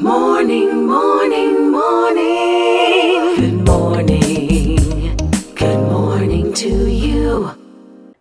Morning, morning, morning. Good morning. Good morning to you.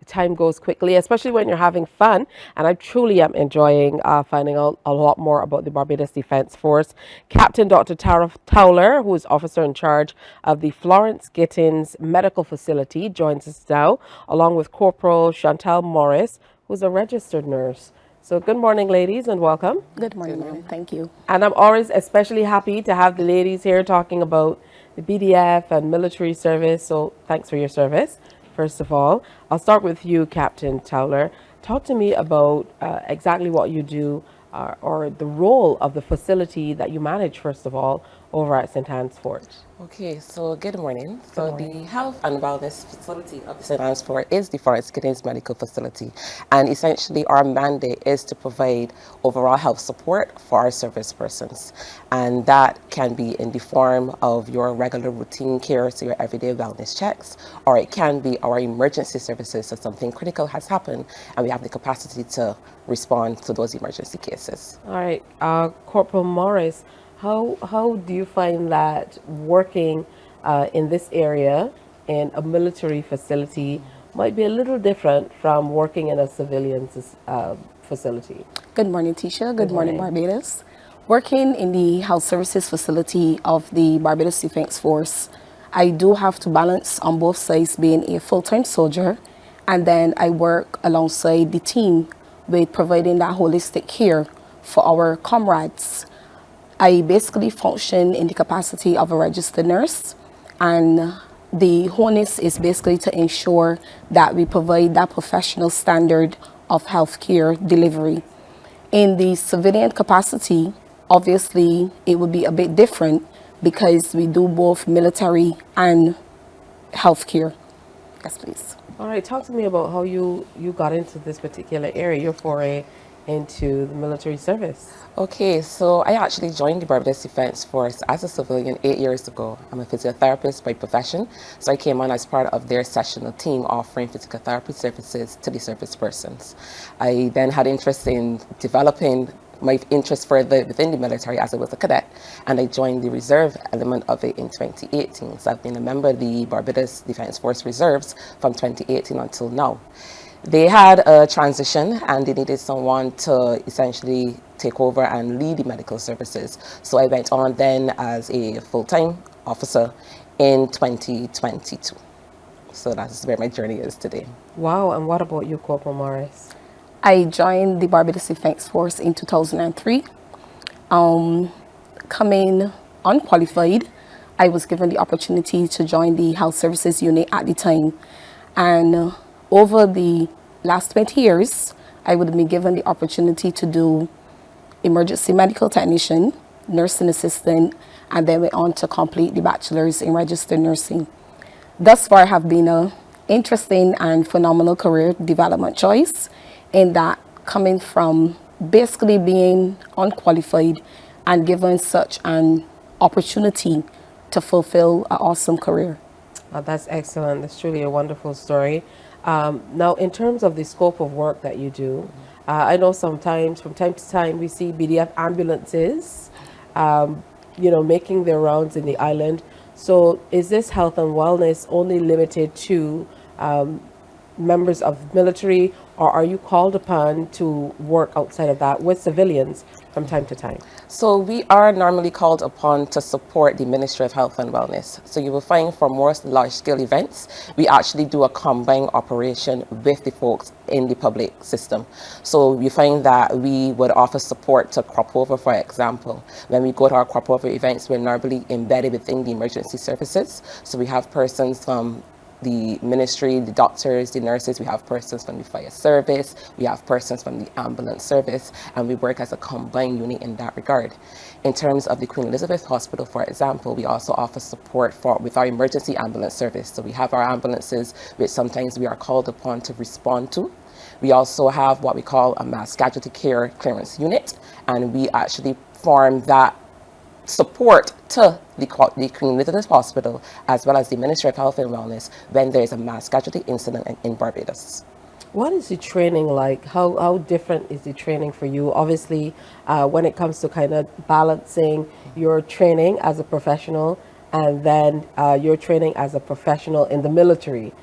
Time goes quickly, especially when you're having fun. And I truly am enjoying finding out a lot more about the Barbados Defence Force. Captain Dr. Tarah Towler, who is officer in charge of the Florence Gittens Medical Facility, joins us now, along with Corporal Chantal Morris, who's a registered nurse. So good morning, ladies, and welcome. Good morning, ma'am. Thank you. And I'm always especially happy to have the ladies here talking about the BDF and military service. So thanks for your service. First of all, I'll start with you, Captain Towler. Talk to me about exactly what you do or the role of the facility that you manage, first of all, over at St. Anne's Fort. Okay, so good morning. The Health and Wellness Facility of the St. Anne's Fort is the Florence Gittens Medical Facility. And essentially our mandate is to provide overall health support for our service persons. And that can be in the form of your regular routine care, so your everyday wellness checks, or it can be our emergency services, so something critical has happened and we have the capacity to respond to those emergency cases. All right, Corporal Morris, how do you find that working in this area in a military facility might be a little different from working in a civilian facility? Good morning, Tisha. Good morning, Barbados. Working in the health services facility of the Barbados Defence Force, I do have to balance on both sides, being a full-time soldier, and then I work alongside the team with providing that holistic care for our comrades. I basically function in the capacity of a registered nurse, and the onus is basically to ensure that we provide that professional standard of healthcare delivery. In the civilian capacity, obviously it would be a bit different because we do both military and healthcare. Yes, please. All right, talk to me about how you got into this particular area, your foray into the military service. Okay, so I actually joined the Barbados Defence Force as a civilian 8 years ago. I'm a physiotherapist by profession, so I came on as part of their sessional team offering physical therapy services to the service persons. I then had interest in developing my interest further within the military as I was a cadet, and I joined the reserve element of it in 2018. So I've been a member of the Barbados Defence Force Reserves from 2018 until now. They had a transition and they needed someone to essentially take over and lead the medical services. So I went on then as a full-time officer in 2022. So that's where my journey is today. Wow, and what about you, Corporal Morris? I joined the Barbados Defence Force in 2003. Coming unqualified, I was given the opportunity to join the health services unit at the time. And over the last 20 years, I would have been given the opportunity to do emergency medical technician, nursing assistant, and then went on to complete the bachelor's in registered nursing. Thus far, have been an interesting and phenomenal career development choice, in that coming from basically being unqualified and given such an opportunity to fulfill an awesome career. That's excellent. That's truly a wonderful story. Now, in terms of the scope of work that you do, I know sometimes, from time to time, we see BDF ambulances, making their rounds in the island. So is this health and wellness only limited to members of military, or are you called upon to work outside of that with civilians from time to time? So we are normally called upon to support the Ministry of Health and Wellness. So you will find for most large-scale events, we actually do a combined operation with the folks in the public system. So you find that we would offer support to crop over, for example. When we go to our crop over events, we're normally embedded within the emergency services. So we have persons from the ministry, the doctors, the nurses, we have persons from the fire service, we have persons from the ambulance service, and we work as a combined unit in that regard. In terms of the Queen Elizabeth Hospital, for example, we also offer support with our emergency ambulance service. So we have our ambulances, which sometimes we are called upon to respond to. We also have what we call a mass casualty care clearance unit, and we actually form that support to the Queen Elizabeth Hospital as well as the Ministry of Health and Wellness when there is a mass casualty incident in Barbados. What is the training like? How different is the training for you? Obviously, when it comes to kind of balancing your training as a professional and then your training as a professional in the military,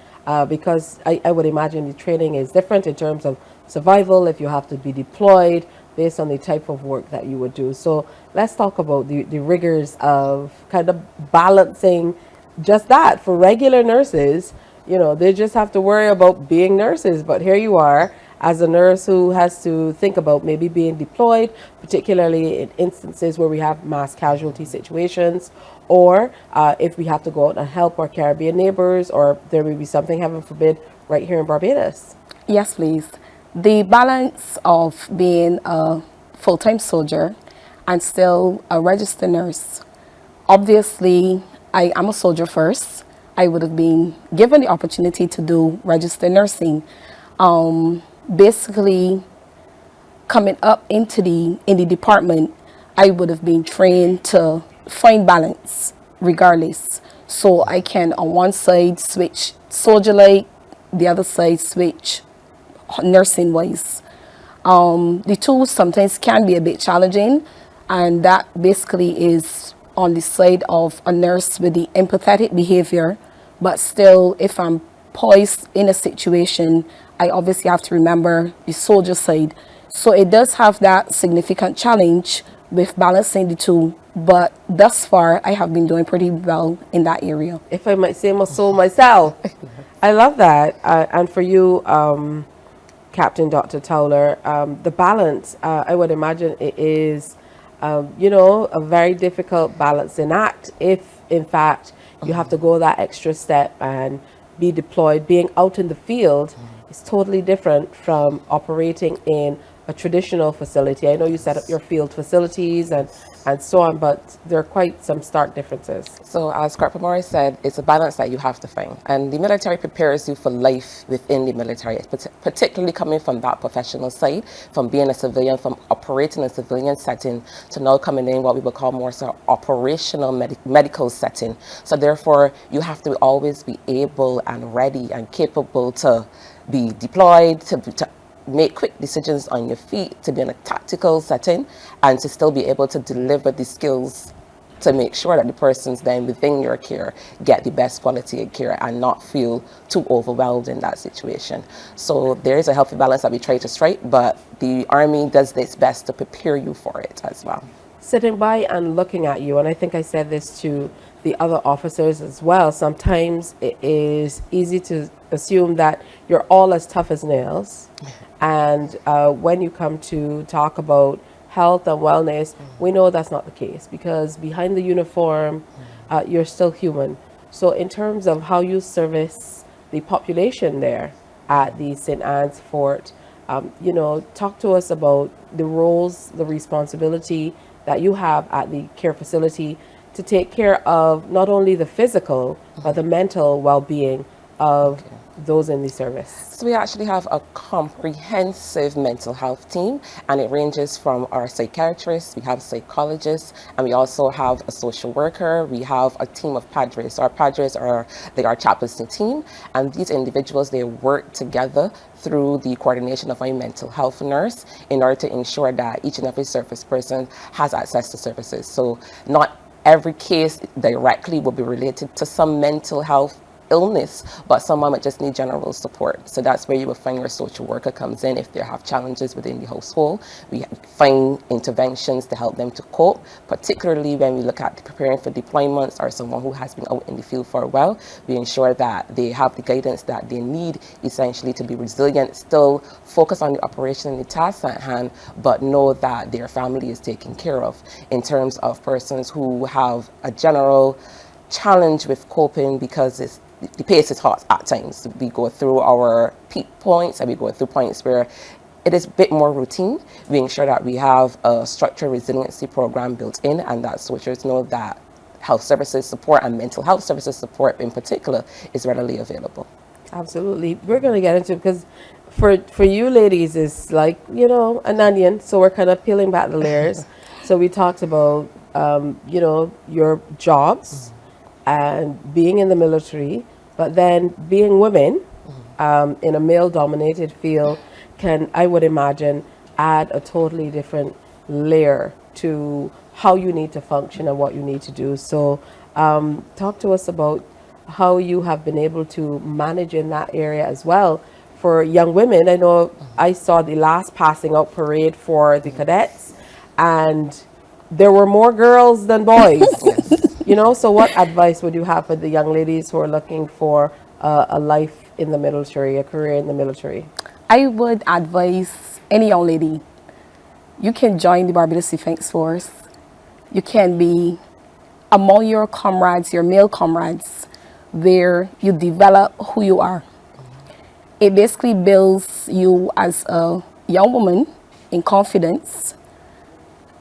because I would imagine the training is different in terms of survival if you have to be deployed based on the type of work that you would do. So let's talk about the rigors of kind of balancing just that for regular nurses. You know, they just have to worry about being nurses, but here you are as a nurse who has to think about maybe being deployed, particularly in instances where we have mass casualty situations, or if we have to go out and help our Caribbean neighbors, or there may be something, heaven forbid, right here in Barbados. Yes, please. The balance of being a full-time soldier and still a registered nurse. Obviously, I am a soldier first. I would have been given the opportunity to do registered nursing. Basically, coming up in the department, I would have been trained to find balance regardless. So I can on one side switch soldier like, the other side switch nursing wise. The two sometimes can be a bit challenging, and that basically is on the side of a nurse with the empathetic behavior, but still if I'm poised in a situation, I obviously have to remember the soldier side. So it does have that significant challenge with balancing the two, but thus far I have been doing pretty well in that area. If I might say so myself. I love that. And for you, Captain Dr. Towler, the balance, I would imagine it is, you know, a very difficult balancing act if, in fact, you have to go that extra step and be deployed. Being out in the field is totally different from operating in a traditional facility. I know you set up your field facilities and so on, but there are quite some stark differences. So as Corporal Morris said, it's a balance that you have to find. And the military prepares you for life within the military, particularly coming from that professional side, from being a civilian, from operating in a civilian setting to now coming in what we would call more so operational medical setting. So therefore, you have to always be able and ready and capable to be deployed, to make quick decisions on your feet, to be in a tactical setting, and to still be able to deliver the skills to make sure that the persons then within your care get the best quality of care and not feel too overwhelmed in that situation. So there is a healthy balance that we try to strike, but the Army does its best to prepare you for it as well. Sitting by and looking at you, and I think I said this to the other officers as well, sometimes it is easy to assume that you're all as tough as nails. And when you come to talk about health and wellness, we know that's not the case, because behind the uniform, you're still human. So in terms of how you service the population there at the St. Anne's Fort, you know, talk to us about the roles, the responsibility that you have at the care facility to take care of not only the physical, but the mental well-being of those in the service. So we actually have a comprehensive mental health team, and it ranges from our psychiatrists, we have psychologists, and we also have a social worker. We have a team of padres. So our padres are our chaplaincy team, and these individuals, they work together through the coordination of a mental health nurse in order to ensure that each and every service person has access to services. So not every case directly will be related to some mental health illness, but someone might just need general support. So that's where you will find your social worker comes in if they have challenges within the household. We find interventions to help them to cope, particularly when we look at preparing for deployments or someone who has been out in the field for a while. We ensure that they have the guidance that they need essentially to be resilient, still focus on the operation and the tasks at hand, but know that their family is taken care of. In terms of persons who have a general challenge with coping because the pace is hot at times. We go through our peak points and we go through points where it is a bit more routine. We ensure that we have a structured resiliency program built in, and that soldiers know that health services support and mental health services support in particular is readily available. Absolutely. We're going to get into it because for you ladies, it's like, you know, an onion. So we're kind of peeling back the layers. So we talked about, you know, your jobs and being in the military, but then being women in a male-dominated field can, I would imagine, add a totally different layer to how you need to function and what you need to do. So talk to us about how you have been able to manage in that area as well. For young women, I know I saw the last passing out parade for the cadets, and there were more girls than boys. You know, so what advice would you have for the young ladies who are looking for a life in the military, a career in the military? I would advise any young lady, you can join the Barbados Defence Force. You can be among your comrades, your male comrades, where you develop who you are. It basically builds you as a young woman in confidence.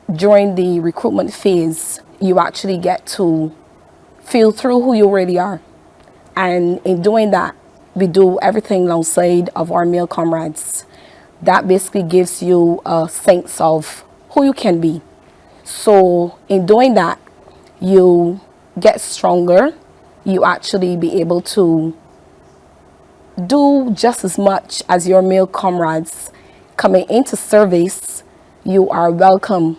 During the recruitment phase, you actually get to feel through who you really are. And in doing that, we do everything alongside of our male comrades. That basically gives you a sense of who you can be. So in doing that, you get stronger. You actually be able to do just as much as your male comrades. Coming into service, you are welcome.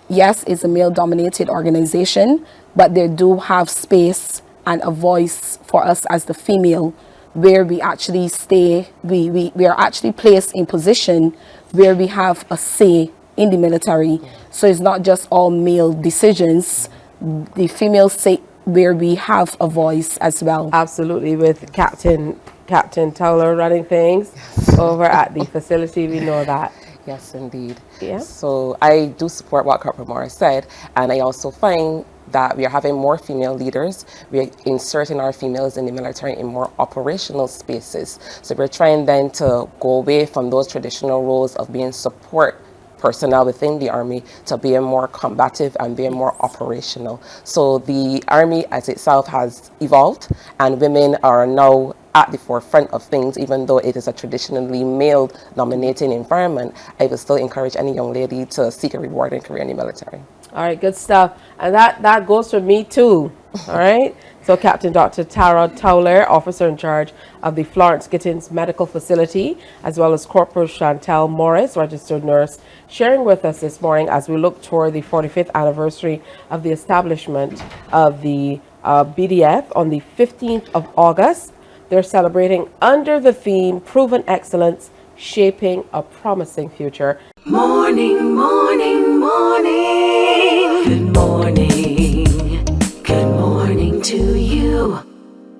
Yes, it's a male-dominated organization, but they do have space and a voice for us as the female, where we actually stay, we are actually placed in position where we have a say in the military. So it's not just all male decisions. The female say where we have a voice as well. Absolutely, with Captain Towler running things over at the facility, we know that. Yes, indeed. Yeah. So I do support what Corporal Morris said, and I also find that we are having more female leaders. We are inserting our females in the military in more operational spaces. So we're trying then to go away from those traditional roles of being support personnel within the Army to being more combative and being more operational. So the Army as itself has evolved, and women are now at the forefront of things. Even though it is a traditionally male-dominating environment, I would still encourage any young lady to seek a rewarding career in the military. All right, good stuff. And that goes for me too. All right. So Captain Dr. Tarah Towler, officer in charge of the Florence Gittens Medical Facility, as well as Corporal Chantal Morris, registered nurse, sharing with us this morning as we look toward the 45th anniversary of the establishment of the BDF on the 15th of August. They're celebrating under the theme Proven Excellence, Shaping a Promising Future. Morning, morning, morning.